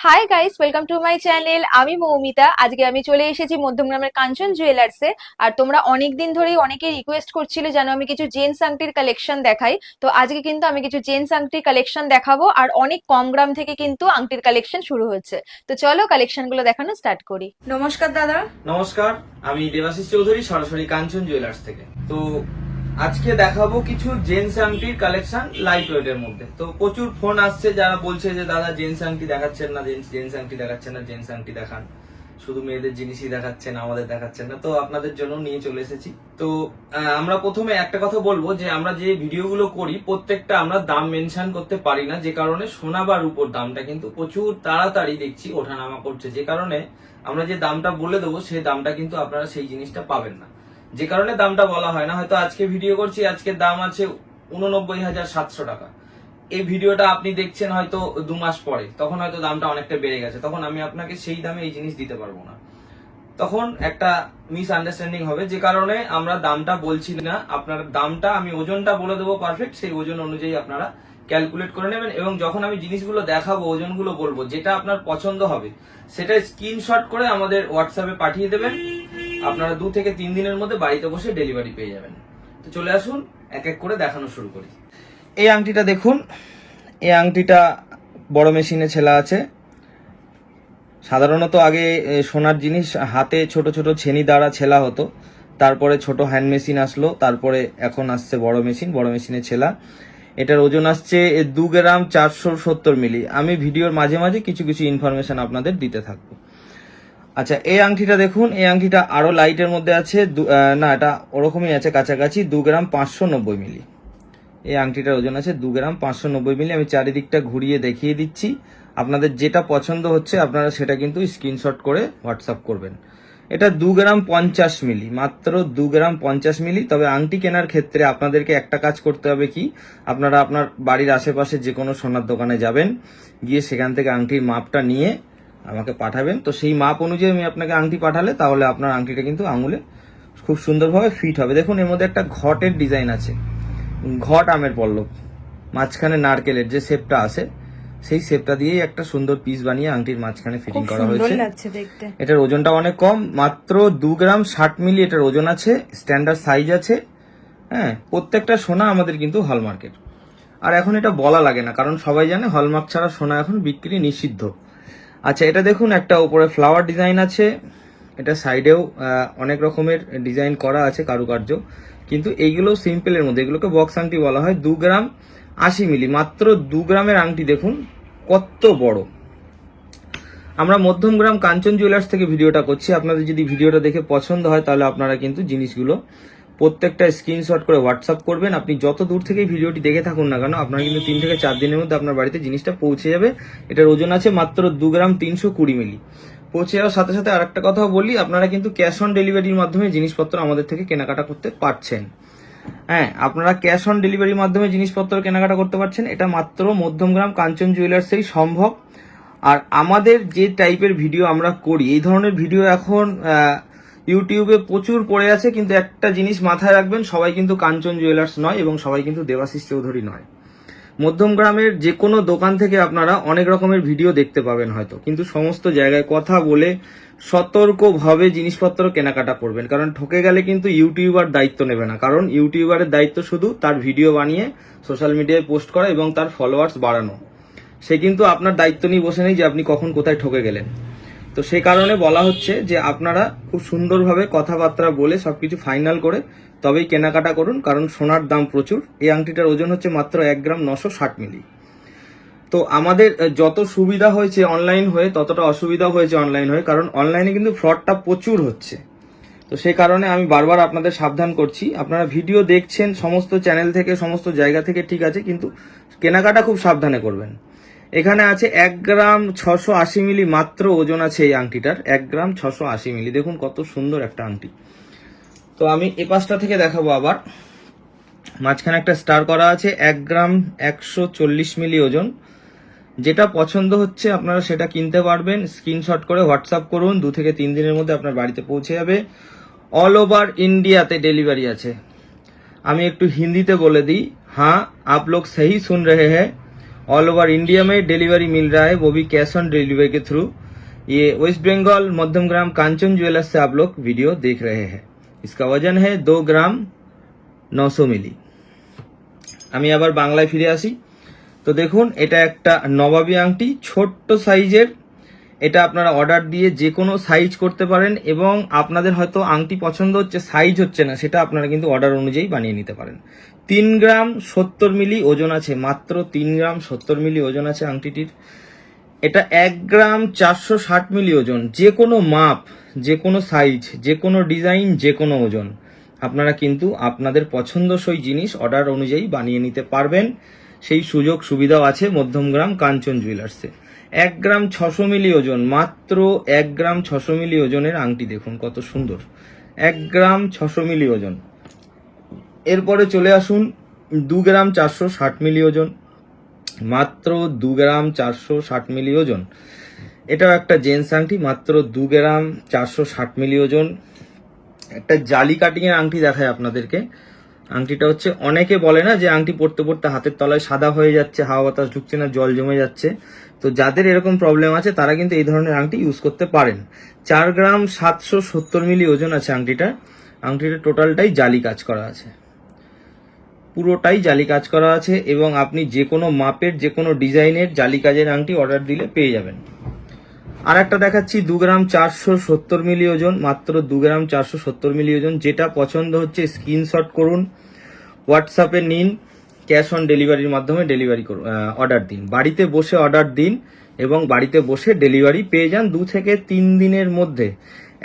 Hi guys, welcome to my channel. আমি মৌমিতা। আজকে আমি চলে এসেছি মধ্যমগ্রামের কাঞ্চন জুয়েলার্সে। আর তোমরা অনেকদিন ধরেই অনেকে রিকোয়েস্ট করছিলে যেন আমি কিছু জেন্টস আংটির কালেকশন দেখাই। তো আজকে কিন্তু আমি কিছু জেন্টস আংটির কালেকশন দেখাবো, আর অনেক কম গ্রাম থেকে কিন্তু আংটির কালেকশন শুরু হচ্ছে। তো চলো কালেকশন গুলো দেখানো স্টার্ট করি। নমস্কার দাদা। নমস্কার, আমি দেবাশিস চৌধুরী, সরাসরি কাঞ্চন জুয়েলার্স থেকে। তো আজকে দেখাবো কিছু জেন্টস আংটির কালেকশন লাইট ওয়েটের মধ্যে। তো প্রচুর ফোন আসছে যারা বলছে যে দাদা জেন্টস আংটি দেখাচ্ছেন না, জেন্টস আংটি দেখাচ্ছেন না, জেন্টস আংটি দেখান, শুধু মেয়েদের জিনিসই দেখাচ্ছেন, আমাদের দেখাচ্ছেন না। তো আপনাদের জন্য নিয়ে চলে এসেছি। তো আমরা প্রথমে একটা কথা বলবো যে আমরা যে ভিডিওগুলো করি প্রত্যেকটা আমরা দাম মেনশন করতে পারি না, যে কারণে সোনা বা রূপোর দামটা কিন্তু প্রচুর তাড়াতাড়ি দেখছি ওঠানামা করছে, যে কারণে আমরা যে দামটা বলে দেবো সেই দামটা কিন্তু আপনারা সেই জিনিসটা পাবেন না, যে কারণে দামটা বলা হয় না। হয়তো আজকে ভিডিও করছি, আজকের দাম আছে 89,700 টাকা। এই ভিডিওটা আপনি দেখছেন হয়তো 2 মাস পরে, তখন হয়তো দামটা অনেকটা বেড়ে গেছে, তখন আমি আপনাকে সেই দামে এই জিনিস দিতে পারবো না, তখন একটা মিস আন্ডারস্ট্যান্ডিং হবে, যে কারণে আমরা দামটা বলছি না। আপনার দামটা আমি ওজনটা বলে দেবো পারফেক্ট, সেই ওজন অনুযায়ী আপনারা ক্যালকুলেট করে নেবেন। এবং যখন আমি জিনিসগুলো দেখাবো, ওজনগুলো বলবো, যেটা আপনার পছন্দ হবে সেটা স্ক্রিনশট করে আমাদের হোয়াটসঅ্যাপে পাঠিয়ে দেবেন। আপনারা 2 থেকে 3 দিনের মধ্যে বাড়িতে বসে ডেলিভারি পেয়ে যাবেন। তো চলে আসুন, এক এক করে দেখানো শুরু করি। এই আংটিটা দেখুন, এই আংটিটা বড় মেশিনে ছেলা আছে। সাধারণত আগে সোনার জিনিস হাতে ছোট ছোট ছেনি দ্বারা ছেলা হতো, তারপরে ছোট হ্যান্ড মেশিন আসলো, তারপরে এখন আসছে বড় মেশিন, বড় মেশিনে ছেলা। এটার ওজন আসছে 2 গ্রাম 470 মিলি। আমি ভিডিওর মাঝে মাঝে কিছু কিছু ইনফরমেশন আপনাদের দিতে থাকবো। আচ্ছা, এই আংটিটা দেখুন, এই আংটিটা আরো লাইটের মধ্যে আছে, না এটা ওরকমই আছে কাছাকাছি, 2 গ্রাম 590 মিলি। এই আংটিটার ওজন আছে 2 গ্রাম 590 মিলি। আমি চারিদিকটা ঘুরিয়ে দেখিয়ে দিচ্ছি, আপনাদের যেটা পছন্দ হচ্ছে আপনারা সেটা কিন্তু স্ক্রিনশট করে হোয়াটসঅ্যাপ করবেন। এটা 2 গ্রাম 50 মিলি, মাত্র 2 গ্রাম 50 মিলি। তবে আংটি কেনার ক্ষেত্রে আপনাদেরকে একটা কাজ করতে হবে কি, আপনারা আপনার বাড়ির আশেপাশে যে কোনো সোনার দোকানে যাবেন, গিয়ে সেখান থেকে আংটির মাপটা নিয়ে আমাকে পাঠাবেন। তো সেই মাপ অনুযায়ী আমি আপনাকে আংটি পাঠালে তাহলে আপনার আংটিটা কিন্তু আঙুলে খুব সুন্দরভাবে ফিট হবে। দেখুন, এর মধ্যে একটা ঘটের ডিজাইন আছে, ঘট আমের পল্লব, মাঝখানে নারকেলের যে শেপটা আছে সেই শেপটা দিয়েই একটা সুন্দর পিস বানিয়ে আংটির মাঝখানে ফিটিং করা হয়েছে। এটার ওজনটা অনেক কম, মাত্র 2 গ্রাম 60 মিলি এটার ওজন আছে, স্ট্যান্ডার্ড সাইজ আছে। হ্যাঁ, প্রত্যেকটা সোনা আমাদের কিন্তু হলমার্কের। আর এখন এটা বলা লাগে না, কারণ সবাই জানে হলমার্ক ছাড়া সোনা এখন বিক্রি নিষিদ্ধ। আচ্ছা, এটা দেখুন, একটা উপরে ফ্লাওয়ার ডিজাইন আছে, এটা সাইডেও অনেক রকমের ডিজাইন করা আছে, কারুকার্য, কিন্তু এইগুলো সিম্পলের মধ্যে, এগুলোকে বক্স আংটি বলা হয়। 2 গ্রাম 80 মিলি, মাত্র 2 গ্রামের আংটি দেখুন কত বড়। আমরা মধ্যমগ্রাম কাঞ্চন জুয়েলার্স থেকে ভিডিওটা করছি। আপনাদের যদি ভিডিওটা দেখে পছন্দ হয় তাহলে আপনারা কিন্তু জিনিসগুলো প্রত্যেকটা স্ক্রিনশট করে হোয়াটসঅ্যাপ করবেন। আপনি যত দূর থেকে ভিডিওটি দেখে থাকুন না কেন, আপনার কিন্তু 3 থেকে 4 দিনের মধ্যে আপনার বাড়িতে জিনিসটা পৌঁছে যাবে। এটার ওজন আছে মাত্র 2 গ্রাম 320 মিলি। পৌঁছে যাওয়ার সাথে সাথে আরেকটা কথাও বলি, আপনারা কিন্তু ক্যাশ অন ডেলিভারির মাধ্যমে জিনিসপত্র আমাদের থেকে কেনাকাটা করতে পারছেন। হ্যাঁ, আপনারা ক্যাশ অন ডেলিভারির মাধ্যমে জিনিসপত্র কেনাকাটা করতে পারছেন। এটা মাত্র মধ্যমগ্রাম কাঞ্চন জুয়েলার্সেই সম্ভব। আর আমাদের যে টাইপের ভিডিও আমরা করি, এই ধরনের ভিডিও এখন ইউটিউবে প্রচুর পড়ে আছে, কিন্তু একটা জিনিস মাথায় রাখবেন, সবাই কিন্তু কাঞ্চন জুয়েলার্স নয় এবং সবাই কিন্তু দেবাশিস চৌধুরী নয়। মধ্যমগ্রামের যে কোনো দোকান থেকে আপনারা অনেক রকমের ভিডিও দেখতে পাবেন হয়তো, কিন্তু সমস্ত জায়গায় কথা বলে সতর্কভাবে জিনিসপত্র কেনাকাটা করবেন, কারণ ঠকে গেলে কিন্তু ইউটিউবার দায়িত্ব নেবে না। কারণ ইউটিউবারের দায়িত্ব শুধু তার ভিডিও বানিয়ে সোশ্যাল মিডিয়ায় পোস্ট করা এবং তার ফলোয়ার্স বাড়ানো। সে কিন্তু আপনার দায়িত্ব নিয়ে বসে নেই যে আপনি কখন কোথায় ঠকে গেলেন। তো সেই কারণে বলা হচ্ছে যে আপনারা খুব সুন্দরভাবে কথাবার্তা বলে সবকিছু ফাইনাল করে তবেই কেনাকাটা করুন, কারণ সোনার দাম প্রচুর। এই আংটিটার ওজন হচ্ছে মাত্র 1 গ্রাম 960 মিলি। তো আমাদের যত সুবিধা হয়েছে অনলাইন হয়ে, ততটা অসুবিধাও হয়েছে অনলাইন হয়ে, কারণ অনলাইনে কিন্তু ফ্রডটা প্রচুর হচ্ছে। তো সেই কারণে আমি বারবার আপনাদের সাবধান করছি, আপনারা ভিডিও দেখছেন সমস্ত চ্যানেল থেকে, সমস্ত জায়গা থেকে, ঠিক আছে, কিন্তু কেনাকাটা খুব সাবধানে করবেন। এখানে আছে 1 গ্রাম 680 মিলি মাত্র ওজন আছে এই আংটিটার, 1 গ্রাম 680 মিলি। দেখুন কত সুন্দর একটা আংটি। তো আমি এ পাশটা থেকে দেখাবো আবার। মাঝখানে একটা স্টার করা আছে, 1 গ্রাম 140 মিলি ওজন। যেটা পছন্দ হচ্ছে আপনারা সেটা কিনতে পারবেন। স্ক্রিনশট করে হোয়াটসঅ্যাপ করুন, 2 থেকে 3 দিনের মধ্যে আপনার বাড়িতে পৌঁছে যাবে। অল ওভার ইন্ডিয়াতে ডেলিভারি আছে। আমি একটু হিন্দিতে বলে দিই, হ্যাঁ आप लोग सही सुन रहे हैं, ऑल ओवर इंडिया में डिलीवरी मिल रहा है, वो भी कैश ऑन डिलीवरी के थ्रू। ये वेस्ट बंगाल मध्यमग्राम कांचन ज्वेलर्स से आप लोग वीडियो देख रहे हैं। इसका वजन है 2 ग्राम 900 মিলি। আমি আবার বাংলায় ফিরে আসি। তো দেখুন, এটা একটা নবাবী আংটি, ছোট্ট সাইজের। এটা আপনারা অর্ডার দিয়ে যে কোনো সাইজ করতে পারেন, এবং আপনাদের হয়তো আংটি পছন্দ হচ্ছে, সাইজ হচ্ছে না, সেটা আপনারা কিন্তু অর্ডার অনুযায়ী বানিয়ে নিতে পারেন। 3 গ্রাম 70 মিলি ওজন আছে, মাত্র 3 গ্রাম 70 মিলি ওজন আছে আংটিটির। এটা 1 গ্রাম 460 মিলি ওজন। যে কোনো মাপ, যে কোনো সাইজ, যে কোনো ডিজাইন, যে কোনো ওজন আপনারা কিন্তু আপনাদের পছন্দসই জিনিস অর্ডার অনুযায়ী বানিয়ে নিতে পারবেন। সেই সুযোগ সুবিধাও আছে মধ্যমগ্রাম কাঞ্চন জুয়েলার্সে। 1 গ্রাম 600 মিলি ওজন, মাত্র 1 গ্রাম 600 মিলি ওজনের আংটি দেখুন কত সুন্দর, 1 গ্রাম 600 মিলি ওজন। এরপরে চলে আসুন 2 গ্রাম 460 মিলি ওজন, মাত্র 2 গ্রাম 460 মিলি ওজন। এটাও একটা জেন্টস আংটি, মাত্র 2 গ্রাম 460 মিলি ওজন। একটা জালি কাটিং এর আংটি দেখায় আপনাদেরকে। আংটিটা হচ্ছে, অনেকে বলে না যে আংটি পরতে পরতে হাতের তলায় সাদা হয়ে যাচ্ছে, হাওয়া বাতাস ঢুকছে না, জল জমে যাচ্ছে। তো যাদের এরকম প্রবলেম আছে তারা কিন্তু এই ধরনের আংটি ইউজ করতে পারেন। 4 গ্রাম 770 মিলি ওজন আছে আংটিটা। আংটিটা টোটালটাই জালি কাজ করা আছে, পুরোটাই জালি কাজ করা আছে, এবং আপনি যে কোনো মাপের, যে কোনো ডিজাইনের জালি কাজের আংটি অর্ডার দিলে পেয়ে যাবেন। আর একটা দেখাচ্ছি 2 গ্রাম 470 মিলি ওজন, মাত্র 2 গ্রাম 470 মিলি ওজন। যেটা পছন্দ হচ্ছে স্ক্রিনশট করুন, হোয়াটসঅ্যাপে নিন, ক্যাশ অন ডেলিভারির মাধ্যমে ডেলিভারি করুন, অর্ডার দিন, বাড়িতে বসে অর্ডার দিন এবং বাড়িতে বসে ডেলিভারি পেয়ে যান 2 থেকে 3 দিনের মধ্যে।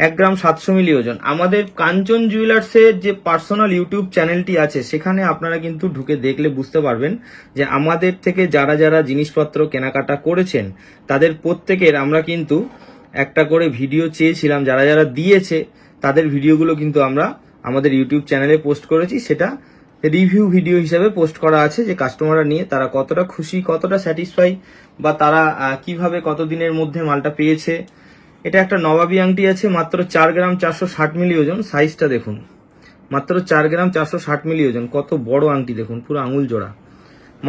1 গ্রাম 700 মিলি ওজন। আমাদের কাঞ্চন জুয়েলার্সের যে পার্সোনাল ইউটিউব চ্যানেলটি আছে, সেখানে আপনারা কিন্তু ঢুকে দেখলে বুঝতে পারবেন যে আমাদের থেকে যারা যারা জিনিসপত্র কেনাকাটা করেছেন তাদের প্রত্যেকের আমরা কিন্তু একটা করে ভিডিও চেয়েছিলাম, যারা যারা দিয়েছে তাদের ভিডিওগুলো কিন্তু আমরা আমাদের ইউটিউব চ্যানেলে পোস্ট করেছি। সেটা রিভিউ ভিডিও হিসেবে পোস্ট করা আছে, যে কাস্টমাররা নিয়ে তারা কতটা খুশি, কতটা স্যাটিসফাই, বা তারা কিভাবে কতদিনের মধ্যে মালটা পেয়েছে। এটা একটা নবাবী আংটি আছে, মাত্র 4 গ্রাম 460 মিলি ওজন। সাইজটা দেখুন, মাত্র 4 গ্রাম 460 মিলি ওজন। কত বড় আংটি দেখুন, পুরো আঙুল জোড়া।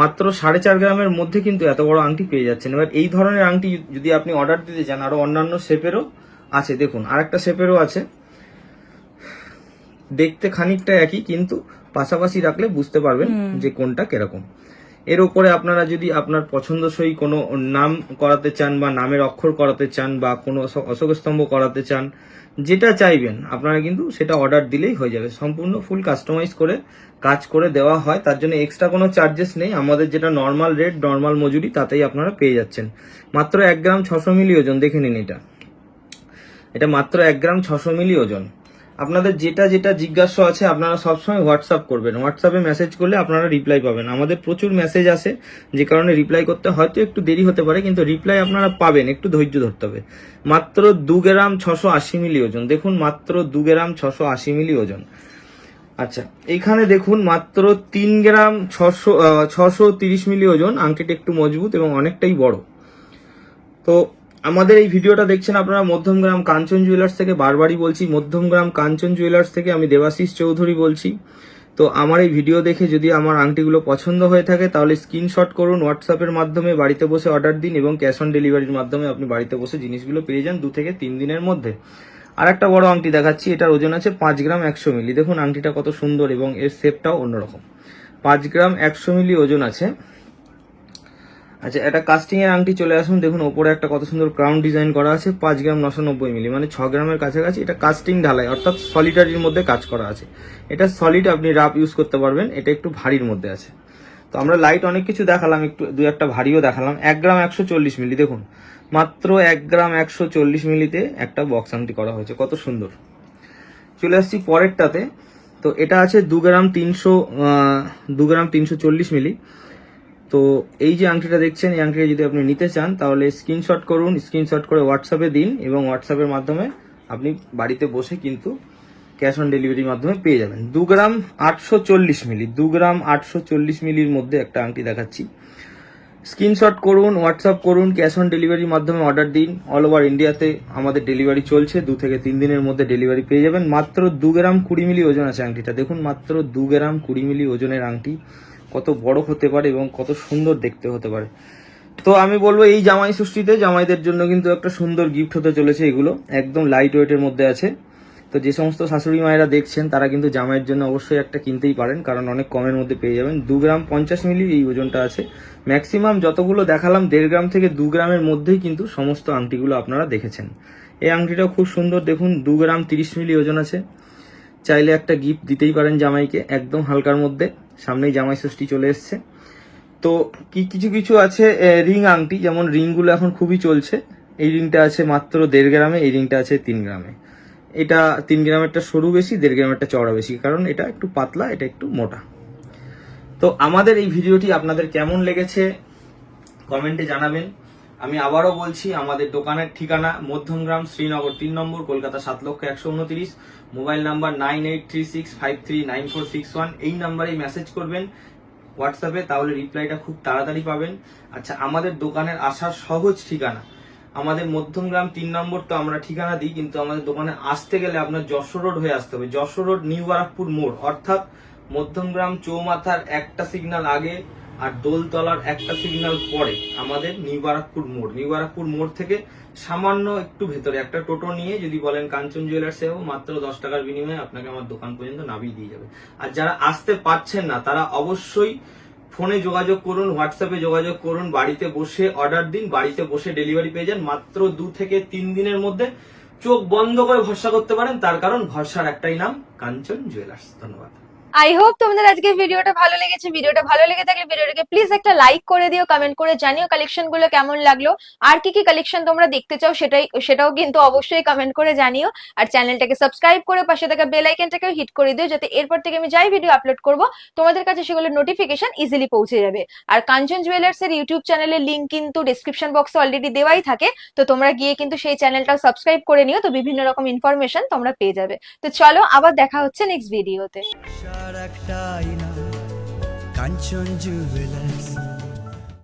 মাত্র 4.5 গ্রামের মধ্যে কিন্তু এত বড় আংটি পেয়ে যাচ্ছেন। এবার এই ধরনের আংটি যদি আপনি অর্ডার দিতে চান, আরো অন্যান্য শেপেরও আছে, দেখুন আরেকটা শেপেরও আছে। দেখতে খানিকটা একই, কিন্তু পাশাপাশি রাখলে বুঝতে পারবেন যে কোনটা কিরকম। এর উপরে আপনারা যদি আপনার পছন্দসই কোনো নাম করাতে চান, বা নামের অক্ষর করাতে চান, বা কোনো অশোক স্তম্ভ করাতে চান, যেটা চাইবেন আপনারা কিন্তু সেটা অর্ডার দিলেই হয়ে যাবে। সম্পূর্ণ ফুল কাস্টমাইজ করে কাজ করে দেওয়া হয়, তার জন্য এক্সট্রা কোনো চার্জেস নেই। আমাদের যেটা নর্মাল রেট, নর্মাল মজুরি, তাতেই আপনারা পেয়ে যাচ্ছেন। মাত্র 1 গ্রাম 600 মিলি ওজন। দেখে নিন, এটা মাত্র 1 গ্রাম 600 মিলি ওজন। আপনাদের যেটা যেটা জিজ্ঞাসা আছে আপনারা সবসময় হোয়াটসঅ্যাপ করবেন। হোয়াটসঅ্যাপে মেসেজ করলে আপনারা রিপ্লাই পাবেন। আমাদের প্রচুর মেসেজ আসে, যে কারণে রিপ্লাই করতে হয়তো একটু দেরি হতে পারে, কিন্তু রিপ্লাই আপনারা পাবেন, একটু ধৈর্য ধরতে হবে। মাত্র 2 গ্রাম 680 মিলি ওজন। দেখুন, মাত্র 2 গ্রাম 680 মিলি ওজন। আচ্ছা, এইখানে দেখুন মাত্র 3 গ্রাম 630 মিলি ওজন। আংটিটা একটু মজবুত এবং অনেকটাই বড়। তো আমাদের এই ভিডিওটা দেখছেন আপনারা মধ্যমগ্রাম কাঞ্চন জুয়েলার্স থেকে। বারবারই বলছি, মধ্যমগ্রাম কাঞ্চন জুয়েলার্স থেকে আমি দেবাশিস চৌধুরী বলছি। তো আমার এই ভিডিও দেখে যদি আমার আংটিগুলো পছন্দ হয়ে থাকে, তাহলে স্ক্রিনশট করুন, হোয়াটসঅ্যাপের মাধ্যমে বাড়িতে বসে অর্ডার দিন, এবং ক্যাশ অন ডেলিভারির মাধ্যমে আপনি বাড়িতে বসে জিনিসগুলো পেয়ে যান 2 থেকে 3 দিনের মধ্যে। আর একটা বড় আংটি দেখাচ্ছি, এটার ওজন আছে 5 গ্রাম 100 মিলি। দেখুন আংটিটা কত সুন্দর, এবং এর শেপটাও অন্যরকম। 5 গ্রাম 100 মিলি ওজন আছে। আচ্ছা, এটা কাস্টিং এর আংটি চলে আসুন। দেখুন ওপরে একটা কত সুন্দর ক্রাউন ডিজাইন করা আছে। 5 গ্রাম 990 মিলি, মানে 6 গ্রামের কাছাকাছি। এটা কাস্টিং ঢালাই, অর্থাৎ সলিডারির মধ্যে কাজ করা আছে। এটা সলিড, আপনি রাফ ইউজ করতে পারবেন। এটা একটু ভারীর মধ্যে আছে। তো আমরা লাইট অনেক কিছু দেখালাম, একটু 2-1টা ভারীও দেখালাম। 1 গ্রাম 140 মিলি। দেখুন মাত্র 1 গ্রাম 140 মিলিতে একটা বক্স আংটি করা হয়েছে, কত সুন্দর। চলে আসছি পরেরটাতে। তো এটা আছে 2 গ্রাম 340 মিলি। তো এই যে আংটিটা দেখছেন, এই আংটিটা যদি আপনি নিতে চান, তাহলে স্ক্রিনশট করুন, স্ক্রিনশট করে হোয়াটসঅ্যাপে দিন, এবং হোয়াটসঅ্যাপের মাধ্যমে আপনি বাড়িতে বসে কিন্তু ক্যাশ অন ডেলিভারির মাধ্যমে পেয়ে যাবেন। 2 গ্রাম 840 মিলি, 2 গ্রাম 840 মিলির মধ্যে একটা আংটি দেখাচ্ছি। স্ক্রিনশট করুন, হোয়াটসঅ্যাপ করুন, ক্যাশ অন ডেলিভারির মাধ্যমে অর্ডার দিন। অল ওভার ইন্ডিয়াতে আমাদের ডেলিভারি চলছে, 2 থেকে 3 দিনের মধ্যে ডেলিভারি পেয়ে যাবেন। মাত্র 2 গ্রাম 20 মিলি ওজন আছে আংটিটা। দেখুন মাত্র 2 গ্রাম 20 মিলি ওজনের আংটি, কত বড় হতে পারে এবং কত সুন্দর দেখতে হতে পারে। তো আমি বলবো এই জামাই ষষ্ঠীতে জামাইদের জন্য কিন্তু একটা সুন্দর গিফট হতে চলেছে। এগুলো একদম লাইট ওয়েটের মধ্যে আছে। তো যে সমস্ত শাশুড়ি মায়েরা দেখছেন তারা কিন্তু জামাইয়ের জন্য অবশ্যই একটা কিনতেই পারেন, কারণ অনেক কমের মধ্যে পেয়ে যাবেন। 2 গ্রাম 50 মিলি এই ওজনটা আছে। ম্যাক্সিমাম যতগুলো দেখালাম 1.5 গ্রাম থেকে 2 গ্রামের মধ্যেই কিন্তু সমস্ত আংটিগুলো আপনারা দেখেছেন। এই আংটিটাও খুব সুন্দর, দেখুন 2 গ্রাম 30 মিলি ওজন আছে। চাইলে একটা গিফট দিতেই পারেন জামাইকে, একদম হালকার মধ্যে। সামনেই জামাই ষষ্ঠী চলে এসছে। তো কিছু কিছু আছে রিং আংটি, যেমন রিংগুলো এখন খুবই চলছে। এই রিংটা আছে মাত্র 1.5 গ্রামে, এই রিংটা আছে 3 গ্রামে। এটা 3 গ্রামেরটা সরু বেশি, 1.5 গ্রামেরটা চওড়া বেশি, কারণ এটা একটু পাতলা, এটা একটু মোটা। তো আমাদের এই ভিডিওটি আপনাদের কেমন লেগেছে কমেন্টে জানাবেন। আমি আবারও বলছি, আমাদের দোকানের ঠিকানা মধ্যমগ্রাম, শ্রীনগর 3 নম্বর, কলকাতা 7,129,। Mobile number 9836539461। এই নাম্বারে মেসেজ করবেন হোয়াটসঅ্যাপে, তাহলে রিপ্লাইটা খুব তাড়াতাড়ি পাবেন। আচ্ছা, আমাদের দোকানের আসার সহজ ঠিকানা আমাদের মধ্যমগ্রাম 3 নম্বর তো আমরা ঠিকানা দিই, কিন্তু আমাদের দোকানে আসতে গেলে আপনার যশোর রোড হয়ে আসতে হবে। যশোর রোড নিউ বারাকপুর মোড়, অর্থাৎ মধ্যমগ্রাম চৌমাথার একটা সিগন্যাল আগে আর দোলতলার একটা সিগন্যাল পরে আমাদের নিউ বারাকপুর মোড়। নিউ বারাকপুর মোড় থেকে সামান্য একটু ভেতরে একটা টোটো নিয়ে যদি বলেন কাঞ্চন জুয়েলার্সে যাবো, মাত্র 10 টাকার বিনিময়ে আপনাকে আমার দোকান পর্যন্ত নামিয়ে দিয়ে যাবে। আর যারা আসতে পারছেন না তারা অবশ্যই ফোনে যোগাযোগ করুন, হোয়াটসঅ্যাপে যোগাযোগ করুন, বাড়িতে বসে অর্ডার দিন, বাড়িতে বসে ডেলিভারি পেয়ে যান। মাত্র 2 থেকে 3 দিনের মধ্যে চোখ বন্ধ করে ভরসা করতে পারেন, তার কারণ ভরসার একটাই নাম, কাঞ্চন জুয়েলার্স। ধন্যবাদ। আই হোপ তোমাদের আজকে ভিডিওটা ভালো লেগেছে। ভিডিওটা ভালো লেগে থাকলে ভিডিওটাকে প্লিজ একটা লাইক করে দিও, কমেন্ট করে জানিও কালেকশন গুলো কেমন লাগলো। আর কি কি কালেকশন তোমরা দেখতে চাও সেটাও কিন্তু অবশ্যই কমেন্ট করে জানিও। আর চ্যানেলটাকে সাবস্ক্রাইব করে পাশে থাকা বেল আইকনটাকেও হিট করে দিও, যাতে এরপর থেকে আমি যাই ভিডিও আপলোড করব তোমাদের কাছে সেগুলোর নোটিফিকেশন ইজিলি পৌঁছে যাবে। আর কাঞ্চন জুয়েলার্স এর ইউটিউব চ্যানেলের লিংক কিন্তু ডেসক্রিপশন বক্সে অলরেডি দেওয়াই থাকে, তো তোমরা গিয়ে কিন্তু সেই চ্যানেলটাও সাবস্ক্রাইব করে নিও, তো বিভিন্ন রকম ইনফরমেশন তোমরা পেয়ে যাবে। তো চলো আবার দেখা হচ্ছে নেক্সট ভিডিওতে। কাঞ্চন জুয়েলার্স।